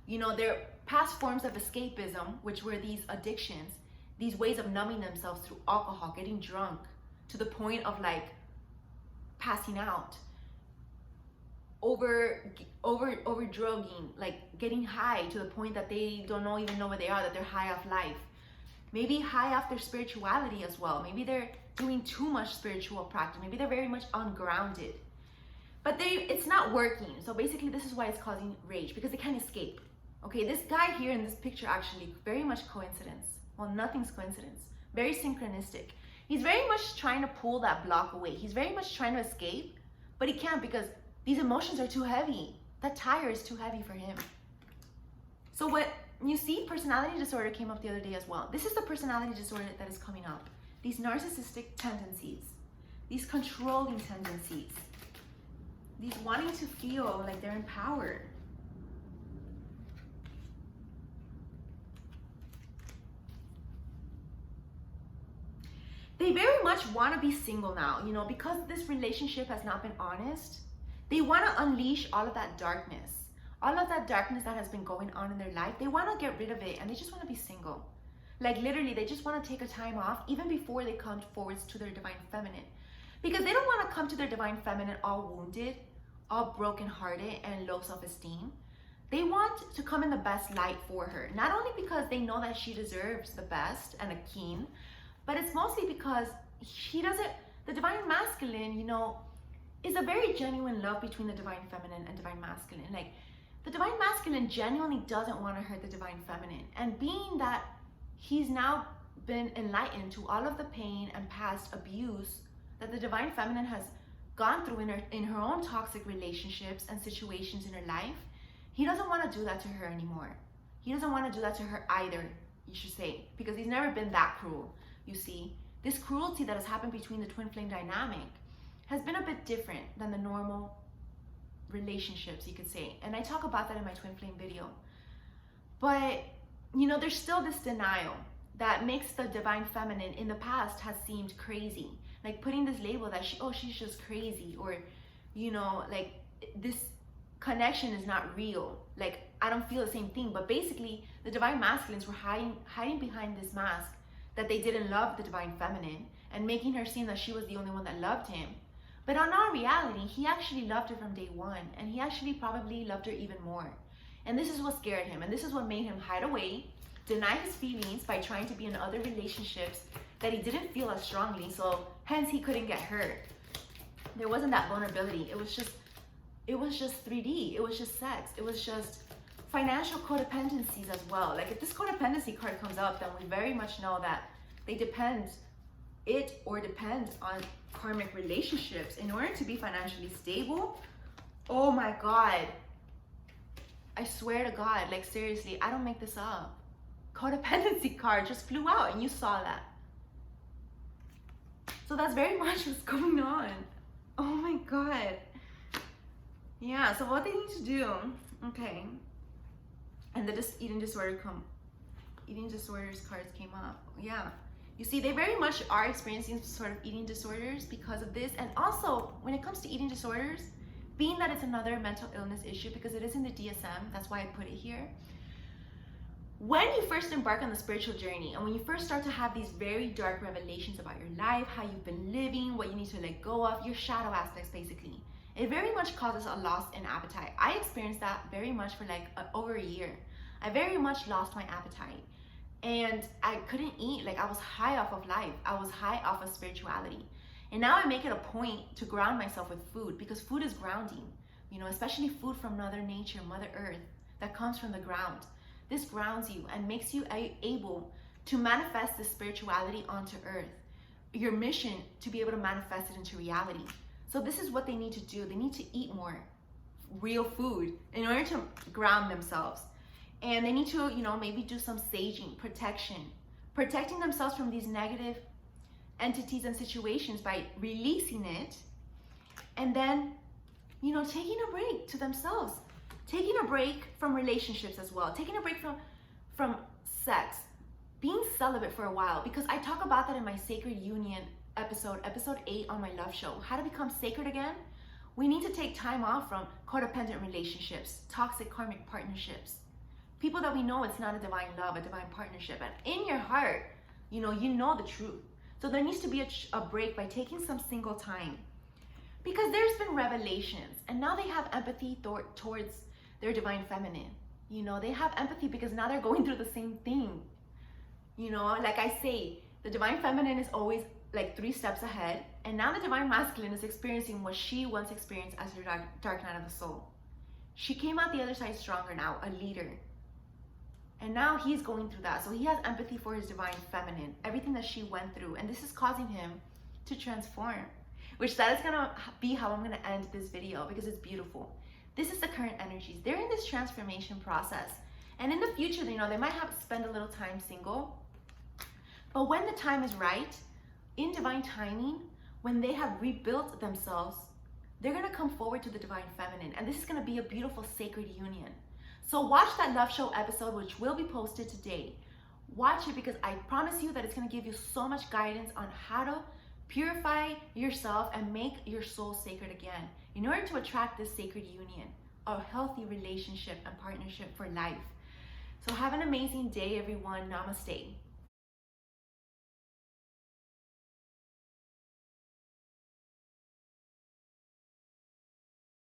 You know, their past forms of escapism, which were these addictions, these ways of numbing themselves through alcohol, getting drunk to the point of like passing out, over drugging, like getting high to the point that they don't even know where they are, that they're high off life. Maybe high off their spirituality as well. Maybe they're doing too much spiritual practice. Maybe they're very much ungrounded. But it's not working. So basically this is why it's causing rage, because they can't escape. Okay, this guy here in this picture actually, very much coincidence. Well, nothing's coincidence. Very synchronistic. He's very much trying to pull that block away. He's very much trying to escape, but he can't because these emotions are too heavy. That tire is too heavy for him. So what you see, personality disorder came up the other day as well. This is the personality disorder that is coming up. These narcissistic tendencies, these controlling tendencies, these wanting to feel like they're in power. They very much want to be single now, you know, because this relationship has not been honest. They want to unleash all of that darkness that has been going on in their life. They want to get rid of it and they just want to be single. Like literally, they just want to take a time off even before they come forwards to their divine feminine. Because they don't want to come to their divine feminine all wounded, all brokenhearted and low self-esteem. They want to come in the best light for her. Not only because they know that she deserves the best and a king, but it's mostly because the divine masculine, you know, is a very genuine love between the divine feminine and divine masculine. Like the divine masculine genuinely doesn't want to hurt the divine feminine. And being that he's now been enlightened to all of the pain and past abuse that the divine feminine has gone through in her own toxic relationships and situations in her life, he doesn't want to do that to her anymore. He doesn't want to do that to her either, you should say, because he's never been that cruel. You see, this cruelty that has happened between the twin flame dynamic has been a bit different than the normal relationships, you could say. And I talk about that in my twin flame video. But, you know, there's still this denial that makes the divine feminine in the past has seemed crazy. Like putting this label that she's just crazy, or, you know, like this connection is not real. Like I don't feel the same thing. But basically the divine masculines were hiding behind this mask that they didn't love the divine feminine and making her seem that she was the only one that loved him. But in all reality, he actually loved her from day one, and he actually probably loved her even more. And this is what scared him, and this is what made him hide away, deny his feelings by trying to be in other relationships that he didn't feel as strongly, so hence he couldn't get hurt. There wasn't that vulnerability. It was just 3D. It was just sex. It was just financial codependencies as well. Like if this codependency card comes up, then we very much know that they depend on karmic relationships in order to be financially stable. Oh my God. I swear to God, like seriously, I don't make this up. Codependency card just flew out and you saw that. So that's very much what's going on. Oh my God. Yeah, so what they need to do, okay. And the eating disorders cards came up. Yeah. You see, they very much are experiencing sort of eating disorders because of this. And also, when it comes to eating disorders, being that it's another mental illness issue, because it is in the DSM, that's why I put it here. When you first embark on the spiritual journey, and when you first start to have these very dark revelations about your life, how you've been living, what you need to let go of, your shadow aspects basically, it very much causes a loss in appetite. I experienced that very much for like over a year. I very much lost my appetite. And I couldn't eat. Like I was high off of life. I was high off of spirituality. And now I make it a point to ground myself with food, because food is grounding, you know, especially food from Mother Nature, Mother Earth, that comes from the ground. This grounds you and makes you able to manifest this spirituality onto earth. Your mission to be able to manifest it into reality. So this is what they need to do. They need to eat more real food in order to ground themselves. And they need to, maybe do some saging, protecting themselves from these negative entities and situations by releasing it. And then, taking a break to themselves, taking a break from relationships as well, taking a break from sex, being celibate for a while, because I talk about that in my Sacred Union episode 8 on my love show, how to become sacred again. We need to take time off from codependent relationships, toxic karmic partnerships, people that we know it's not a divine love, a divine partnership. And in your heart, you know the truth. So there needs to be a break by taking some single time, because there's been revelations, and now they have empathy towards their divine feminine. They have empathy because now they're going through the same thing. Like I say, the divine feminine is always like 3 steps ahead, and now the divine masculine is experiencing what she once experienced as her dark night of the soul. She came out the other side stronger now, a leader. And now he's going through that. So he has empathy for his divine feminine, everything that she went through. And this is causing him to transform, which that is going to be how I'm going to end this video, because it's beautiful. This is the current energies. They're in this transformation process. And in the future, they might have to spend a little time single. But when the time is right, in divine timing, when they have rebuilt themselves, they're going to come forward to the divine feminine. And this is going to be a beautiful sacred union. So watch that love show episode, which will be posted today. Watch it, because I promise you that it's going to give you so much guidance on how to purify yourself and make your soul sacred again in order to attract this sacred union, a healthy relationship and partnership for life. So have an amazing day, everyone. Namaste.